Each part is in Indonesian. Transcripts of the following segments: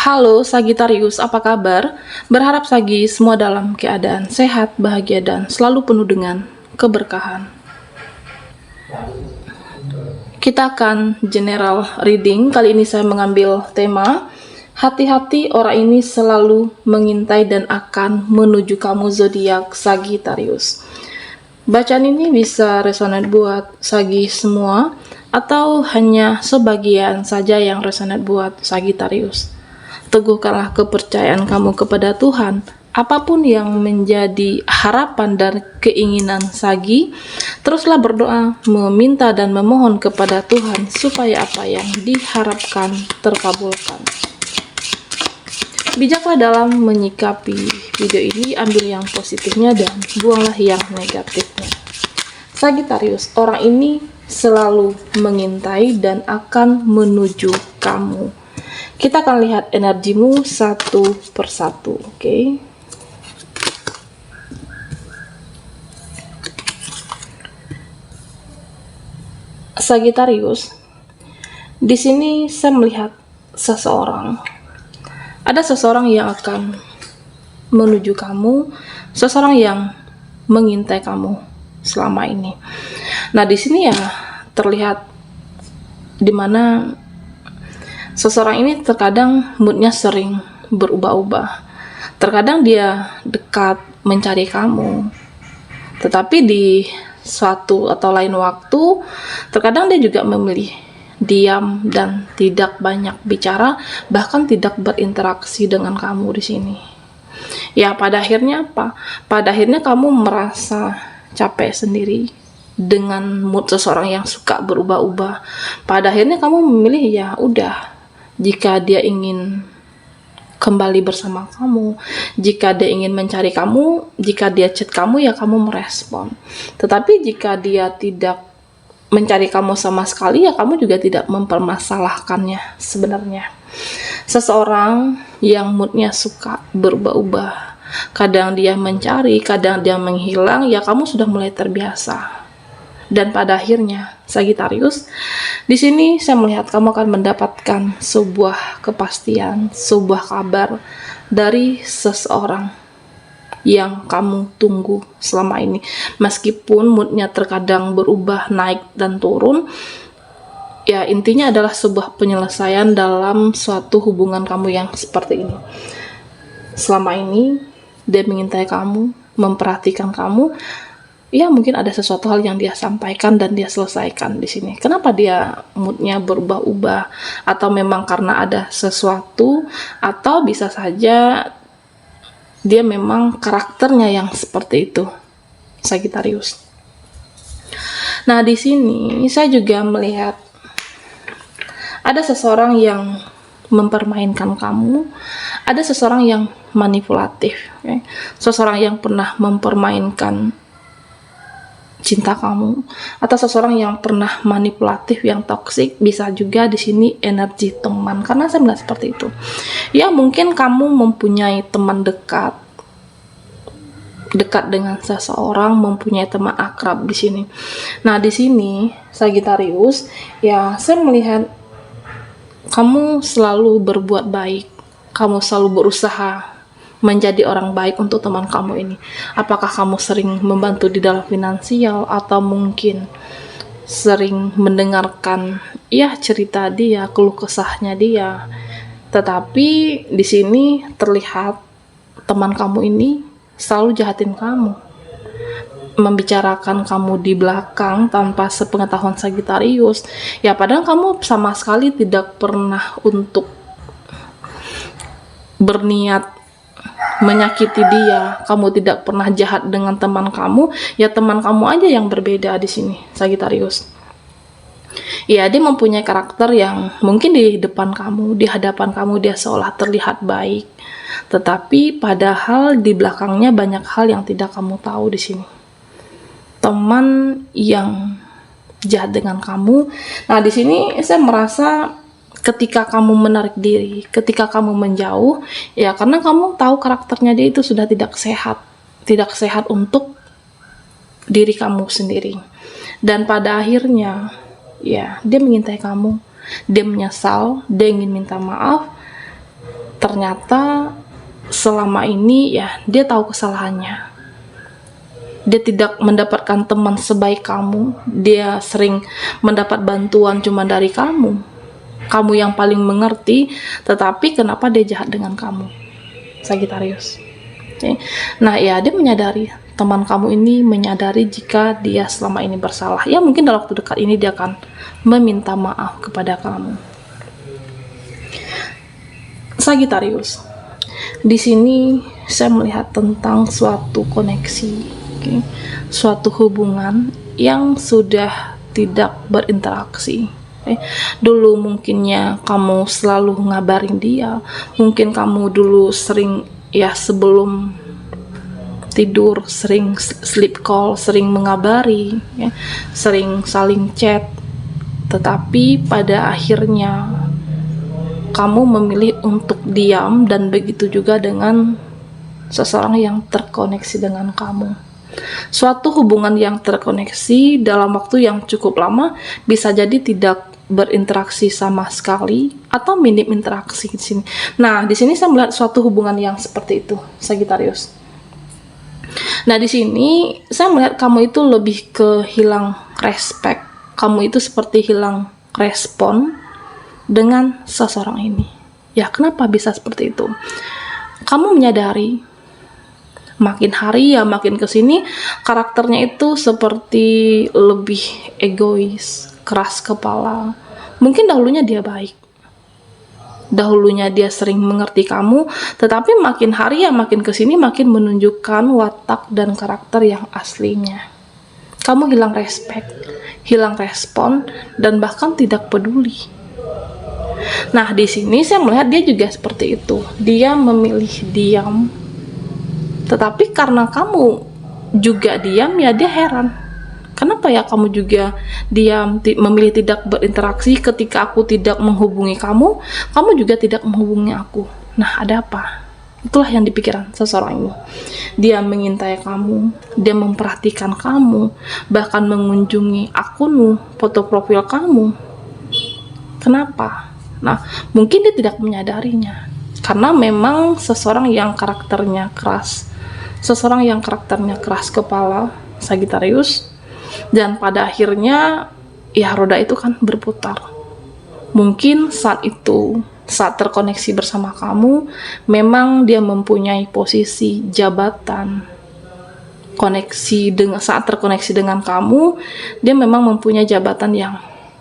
Halo Sagitarius, apa kabar? Berharap Sagi semua dalam keadaan sehat, bahagia, dan selalu penuh dengan keberkahan. Kita akan general reading. Kali ini saya mengambil tema hati-hati, orang ini selalu mengintai dan akan menuju kamu, zodiak Sagitarius. Bacaan ini bisa resonate buat Sagi semua atau hanya sebagian saja yang resonate buat Sagitarius. Teguhkanlah kepercayaan kamu kepada Tuhan. Apapun yang menjadi harapan dan keinginan Sagi, teruslah berdoa, meminta dan memohon kepada Tuhan supaya apa yang diharapkan terkabulkan. Bijaklah dalam menyikapi video ini, ambil yang positifnya dan buanglah yang negatifnya. Sagitarius, orang ini selalu mengintai dan akan menuju kamu. Kita akan lihat energimu satu persatu, oke? Sagitarius, di sini saya melihat seseorang. Ada seseorang yang akan menuju kamu, seseorang yang mengintai kamu selama ini. Nah, di sini ya terlihat dimana seseorang ini terkadang moodnya sering berubah-ubah. Terkadang dia dekat mencari kamu, tetapi di suatu atau lain waktu, terkadang dia juga memilih diam dan tidak banyak bicara, bahkan tidak berinteraksi dengan kamu di sini. Ya, pada akhirnya apa? Pada akhirnya kamu merasa capek sendiri dengan mood seseorang yang suka berubah-ubah. Pada akhirnya kamu memilih ya udah. Jika dia ingin kembali bersama kamu, jika dia ingin mencari kamu, jika dia chat kamu, ya kamu merespon. Tetapi jika dia tidak mencari kamu sama sekali, ya kamu juga tidak mempermasalahkannya sebenarnya. Seseorang yang moodnya suka berubah-ubah, kadang dia mencari, kadang dia menghilang, ya kamu sudah mulai terbiasa. Dan pada akhirnya, Sagitarius, di sini saya melihat kamu akan mendapatkan sebuah kepastian, sebuah kabar dari seseorang yang kamu tunggu selama ini. Meskipun moodnya terkadang berubah, naik dan turun, ya intinya adalah sebuah penyelesaian dalam suatu hubungan kamu yang seperti ini. Selama ini, dia mengintai kamu, memperhatikan kamu. Ya mungkin ada sesuatu hal yang dia sampaikan dan dia selesaikan di sini. Kenapa dia moodnya berubah-ubah? Atau memang karena ada sesuatu, atau bisa saja dia memang karakternya yang seperti itu, Sagitarius. Nah, di sini saya juga melihat ada seseorang yang mempermainkan kamu, ada seseorang yang manipulatif, okay? Seseorang yang pernah mempermainkan cinta kamu, atau seseorang yang pernah manipulatif, yang toksik. Bisa juga di sini energi teman, karena saya melihat seperti itu. Ya mungkin kamu mempunyai teman dekat dengan seseorang, mempunyai teman akrab di sini. Nah, di sini Sagitarius, ya saya melihat kamu selalu berbuat baik, kamu selalu berusaha menjadi orang baik untuk teman kamu ini. Apakah kamu sering membantu di dalam finansial, atau mungkin sering mendengarkan ya cerita dia, keluh kesahnya dia. Tetapi di sini terlihat teman kamu ini selalu jahatin kamu, membicarakan kamu di belakang tanpa sepengetahuan Sagitarius. Ya padahal kamu sama sekali tidak pernah untuk berniat menyakiti dia, kamu tidak pernah jahat dengan teman kamu, ya teman kamu aja yang berbeda di sini, Sagitarius. Ya, dia mempunyai karakter yang mungkin di depan kamu, di hadapan kamu dia seolah terlihat baik, tetapi padahal di belakangnya banyak hal yang tidak kamu tahu di sini. Teman yang jahat dengan kamu. Nah, di sini saya merasa ketika kamu menarik diri, ketika kamu menjauh, ya karena kamu tahu karakternya dia itu sudah tidak sehat untuk diri kamu sendiri. Dan pada akhirnya, ya dia mengintai kamu, dia menyesal, dia ingin minta maaf, ternyata selama ini ya dia tahu kesalahannya. Dia tidak mendapatkan teman sebaik kamu. Dia sering mendapat bantuan cuma dari kamu. Kamu yang paling mengerti, tetapi kenapa dia jahat dengan kamu? Sagittarius. Okay. Nah ya, dia menyadari, teman kamu ini menyadari jika dia selama ini bersalah. Ya mungkin dalam waktu dekat ini dia akan meminta maaf kepada kamu. Sagittarius. Di sini saya melihat tentang suatu koneksi, okay? Suatu hubungan yang sudah tidak berinteraksi. Okay? Dulu mungkinnya kamu selalu ngabarin dia, mungkin kamu dulu sering ya sebelum tidur sering sleep call, sering mengabari, ya, sering saling chat, tetapi pada akhirnya kamu memilih untuk diam, dan begitu juga dengan seseorang yang terkoneksi dengan kamu. Suatu hubungan yang terkoneksi dalam waktu yang cukup lama bisa jadi tidak berinteraksi sama sekali atau minim interaksi di sini. Nah, di sini saya melihat suatu hubungan yang seperti itu, Sagittarius. Nah, di sini saya melihat kamu itu lebih ke hilang respect. Kamu itu seperti hilang respon dengan seseorang ini. Ya, kenapa bisa seperti itu? Kamu menyadari makin hari ya makin kesini karakternya itu seperti lebih egois, keras kepala. Mungkin dahulunya dia baik, dahulunya dia sering mengerti kamu, tetapi makin hari ya makin kesini makin menunjukkan watak dan karakter yang aslinya. Kamu hilang respect, hilang respon, dan bahkan tidak peduli. Nah, di sini saya melihat dia juga seperti itu. Dia memilih diam, tetapi karena kamu juga diam, ya dia heran. Kenapa ya kamu juga diam, memilih tidak berinteraksi ketika aku tidak menghubungi kamu, kamu juga tidak menghubungi aku. Nah, ada apa? Itulah yang dipikiran seseorang ini. Dia mengintai kamu, dia memperhatikan kamu, bahkan mengunjungi akunmu, foto profil kamu. Kenapa? Nah, mungkin dia tidak menyadarinya. Karena memang seseorang yang karakternya keras, seseorang yang karakternya keras kepala, Sagittarius, dan pada akhirnya ya roda itu kan berputar. Mungkin saat itu, saat terkoneksi bersama kamu, memang dia mempunyai posisi jabatan. Saat terkoneksi dengan kamu, dia memang mempunyai jabatan yang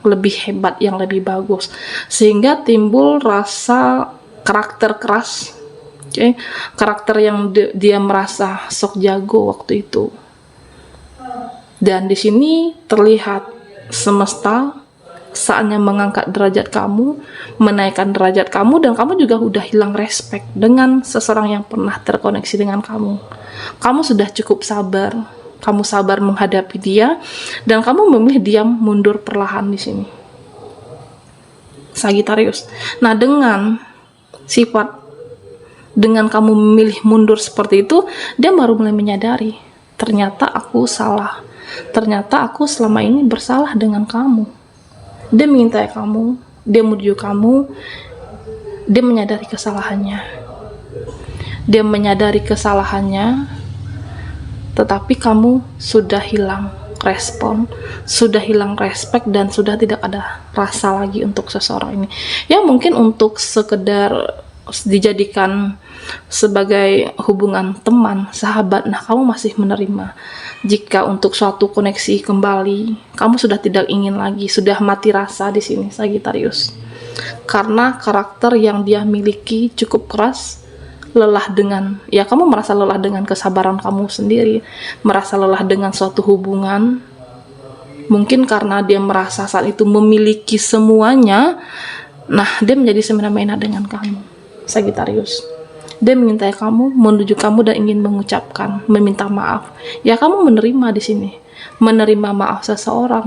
lebih hebat, yang lebih bagus, sehingga timbul rasa karakter keras, okay? Karakter yang dia merasa sok jago waktu itu. Dan di sini terlihat semesta saatnya mengangkat derajat kamu, menaikkan derajat kamu, dan kamu juga udah hilang respect dengan seseorang yang pernah terkoneksi dengan kamu. Kamu sudah cukup sabar, kamu sabar menghadapi dia, dan kamu memilih diam, mundur perlahan di sini, Sagittarius. Nah, dengan kamu memilih mundur seperti itu, dia baru mulai menyadari, ternyata aku salah. Ternyata aku selama ini bersalah dengan kamu. Dia mengintai kamu, dia menuju kamu, dia menyadari kesalahannya. Dia menyadari kesalahannya, tetapi kamu sudah hilang respon, sudah hilang respect, dan sudah tidak ada rasa lagi untuk seseorang ini. Ya mungkin untuk sekedar dijadikan sebagai hubungan teman, sahabat, nah kamu masih menerima. Jika untuk suatu koneksi kembali, kamu sudah tidak ingin lagi, sudah mati rasa di sini, Sagittarius. Karena karakter yang dia miliki cukup keras, kamu merasa lelah dengan kesabaran kamu sendiri, merasa lelah dengan suatu hubungan. Mungkin karena dia merasa saat itu memiliki semuanya, nah dia menjadi semena-mena dengan kamu, Sagittarius. Dia mengintai kamu, menuju kamu, dan ingin mengucapkan, meminta maaf. Ya kamu menerima di sini, menerima maaf seseorang,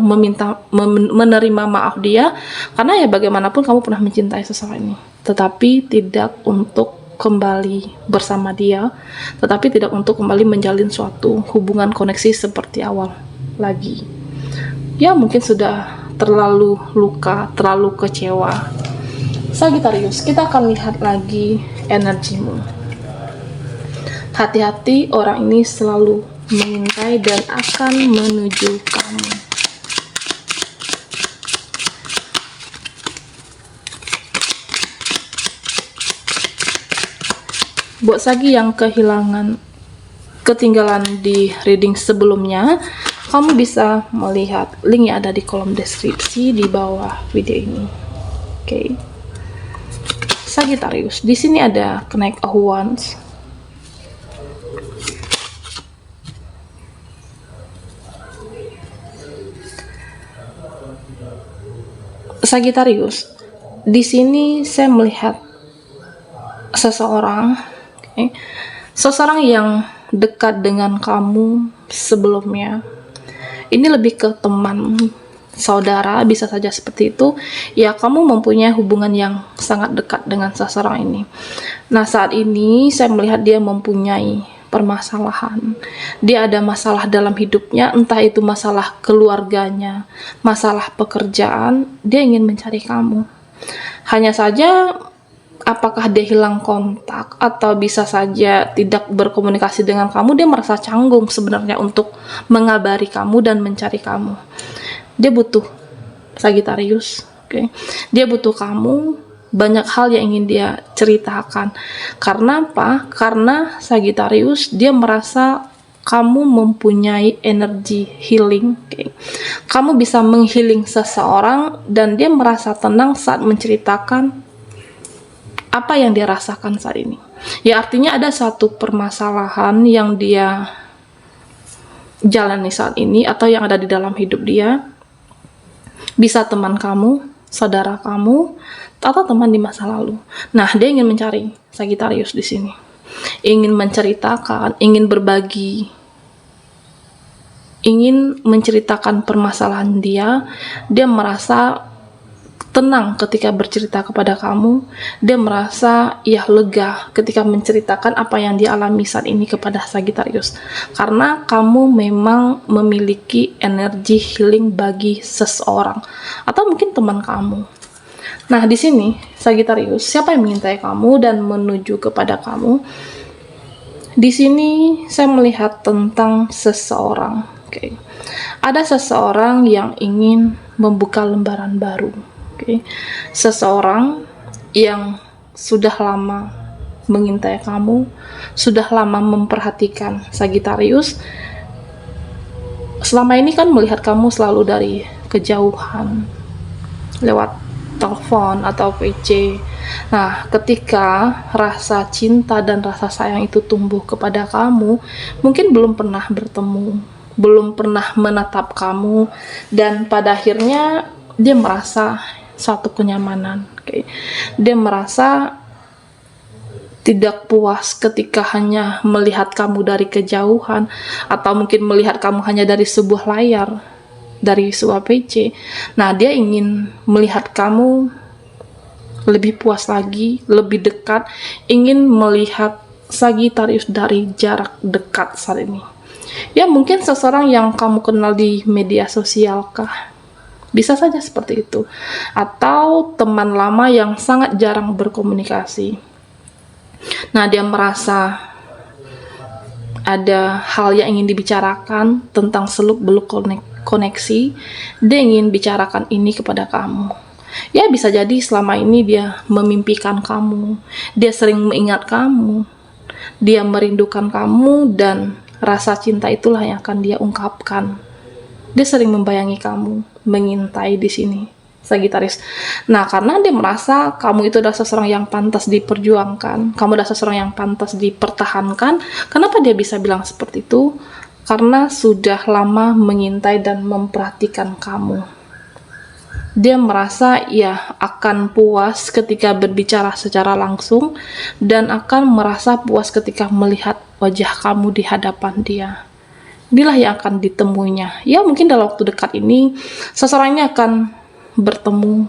menerima maaf dia, karena ya bagaimanapun kamu pernah mencintai seseorang ini, tetapi tidak untuk kembali bersama dia, tetapi tidak untuk kembali menjalin suatu hubungan koneksi seperti awal lagi. Ya mungkin sudah terlalu luka, terlalu kecewa, Sagittarius, kita akan lihat lagi energimu. Hati-hati, orang ini selalu mengintai dan akan menuju kamu. Buat Sagi yang ketinggalan di reading sebelumnya, kamu bisa melihat linknya ada di kolom deskripsi di bawah video ini. Oke. Sagittarius, di sini ada Knight of Wands. Sagittarius, di sini saya melihat seseorang, seseorang yang dekat dengan kamu sebelumnya. Ini lebih ke teman, saudara, bisa saja seperti itu. Ya, kamu mempunyai hubungan yang sangat dekat dengan seseorang ini. Nah, saat ini saya melihat dia mempunyai permasalahan. Dia ada masalah dalam hidupnya, entah itu masalah keluarganya, masalah pekerjaan. Dia ingin mencari kamu. Hanya saja apakah dia hilang kontak atau bisa saja tidak berkomunikasi dengan kamu, dia merasa canggung sebenarnya untuk mengabari kamu dan mencari kamu. Dia butuh, Sagittarius, dia butuh kamu, banyak hal yang ingin dia ceritakan. Karena apa? Karena Sagittarius, dia merasa kamu mempunyai energi healing. Kamu bisa menghealing seseorang dan dia merasa tenang saat menceritakan apa yang dia rasakan saat ini. Ya, artinya ada satu permasalahan yang dia jalani saat ini atau yang ada di dalam hidup dia. Bisa teman kamu, saudara kamu, atau teman di masa lalu. Nah, dia ingin mencari Sagittarius di sini. Ingin menceritakan, ingin berbagi, ingin menceritakan permasalahan dia. Dia merasa tenang ketika bercerita kepada kamu. Dia merasa lega ketika menceritakan apa yang dia alami saat ini kepada Sagittarius. Karena kamu memang memiliki energi healing bagi seseorang atau mungkin teman kamu. Nah, di sini Sagittarius, siapa yang mengintai kamu dan menuju kepada kamu? Di sini saya melihat tentang seseorang. Ada seseorang yang ingin membuka lembaran baru. Seseorang yang sudah lama mengintai kamu, sudah lama memperhatikan Sagittarius. Selama ini kan melihat kamu selalu dari kejauhan, lewat telepon atau PC. Nah, ketika rasa cinta dan rasa sayang itu tumbuh kepada kamu, mungkin belum pernah bertemu, belum pernah menatap kamu, dan pada akhirnya dia merasa suatu kenyamanan. Dia merasa tidak puas ketika hanya melihat kamu dari kejauhan, atau mungkin melihat kamu hanya dari sebuah layar, dari sebuah PC. Nah, dia ingin melihat kamu lebih puas lagi, lebih dekat, ingin melihat Sagittarius dari jarak dekat saat ini. Ya, mungkin seseorang yang kamu kenal di media sosial kah? Bisa saja seperti itu. Atau teman lama yang sangat jarang berkomunikasi. Nah, dia merasa ada hal yang ingin dibicarakan tentang seluk-beluk koneksi. Dia ingin bicarakan ini kepada kamu. Ya, bisa jadi selama ini dia memimpikan kamu, dia sering mengingat kamu, dia merindukan kamu, dan rasa cinta itulah yang akan dia ungkapkan. Dia sering membayangi kamu, mengintai di sini, Sagittarius. Nah, karena dia merasa kamu itu adalah seseorang yang pantas diperjuangkan, kamu adalah seseorang yang pantas dipertahankan. Kenapa dia bisa bilang seperti itu? Karena sudah lama mengintai dan memperhatikan kamu. Dia merasa ya akan puas ketika berbicara secara langsung, dan akan merasa puas ketika melihat wajah kamu di hadapan dia. Inilah yang akan ditemuinya. Ya, mungkin dalam waktu dekat ini seseorang ini akan bertemu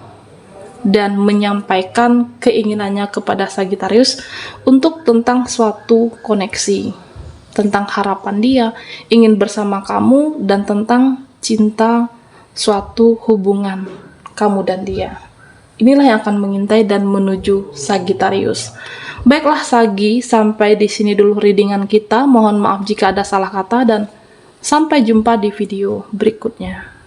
dan menyampaikan keinginannya kepada Sagittarius untuk tentang suatu koneksi, tentang harapan dia ingin bersama kamu, dan tentang cinta, suatu hubungan kamu dan dia. inilah yang akan mengintai dan menuju Sagittarius. Baiklah Sagi, sampai di sini dulu readingan kita. Mohon maaf jika ada salah kata dan sampai jumpa di video berikutnya.